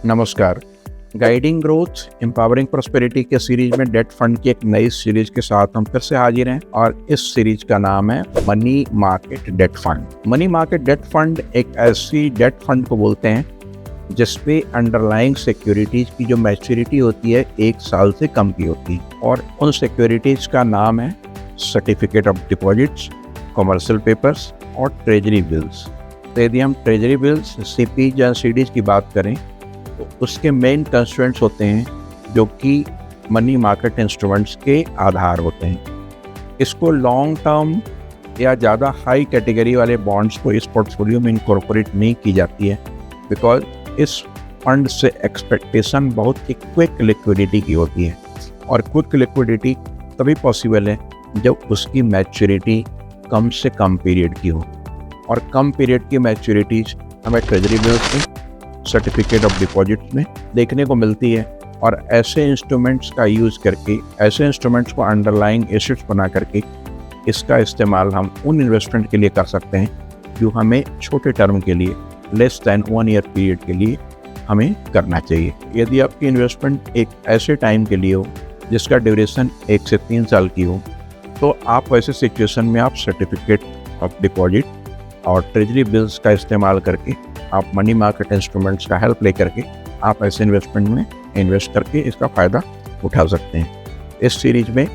नमस्कार। Guiding growth empowering prosperity के series में डेट फंड की एक नई सीरीज के साथ हम फिर से हाजिर हैं और इस सीरीज का नाम है money market debt fund. Money market debt fund एक ऐसी डेट फंड को बोलते हैं जिसपे अंडरलाइंग सिक्योरिटीज की जो मैच्योरिटी होती है 1 साल से कम की होती है और उन सिक्योरिटीज का नाम है certificate of deposits, commercial papers और ट्रेजरी बिल्स। तो यदि हम ट्रेजरी बिल्स, सीपीज या सीडीज की बात करें तो उसके मेन कंस्ट्रेंट्स होते हैं जो कि मनी मार्केट इंस्ट्रूमेंट्स के आधार होते हैं। इसको लॉन्ग टर्म या ज़्यादा हाई कैटेगरी वाले बॉन्ड्स को इस पोर्टफोलियो में इनकॉर्पोरेट नहीं की जाती है बिकॉज इस फंड से एक्सपेक्टेशन बहुत ही क्विक लिक्विडिटी की होती है और क्विक लिक्विडिटी तभी पॉसिबल है जब उसकी मैच्योरिटी कम से कम पीरियड की हो और कम पीरियड की मैच्योरिटीज हमें ट्रेजरी बिल्स में, सर्टिफिकेट ऑफ डिपॉजिट में देखने को मिलती है और ऐसे इंस्ट्रूमेंट्स का यूज़ करके, ऐसे इंस्ट्रूमेंट्स को अंडरलाइंग एसेट्स बना करके इसका इस्तेमाल हम उन इन्वेस्टमेंट के लिए कर सकते हैं जो हमें छोटे टर्म के लिए लेस दैन 1 ईयर पीरियड के लिए हमें करना चाहिए। यदि आपकी इन्वेस्टमेंट एक ऐसे टाइम के लिए हो जिसका ड्यूरेशन 1 से 3 साल की हो तो आप वैसे सिचुएशन में आप सर्टिफिकेट ऑफ डिपॉजिट और ट्रेजरी बिल्स का इस्तेमाल करके आप मनी मार्केट इंस्ट्रूमेंट्स का हेल्प लेकर के आप ऐसे इन्वेस्टमेंट में इन्वेस्ट करके इसका फ़ायदा उठा सकते हैं। इस सीरीज में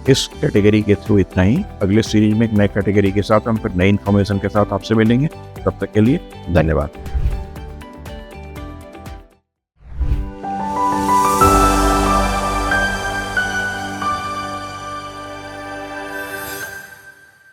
इस कैटेगरी के थ्रू इतना ही। अगले सीरीज में एक नई कैटेगरी के साथ हम फिर नई इन्फॉर्मेशन के साथ आपसे मिलेंगे। तब तक के लिए धन्यवाद।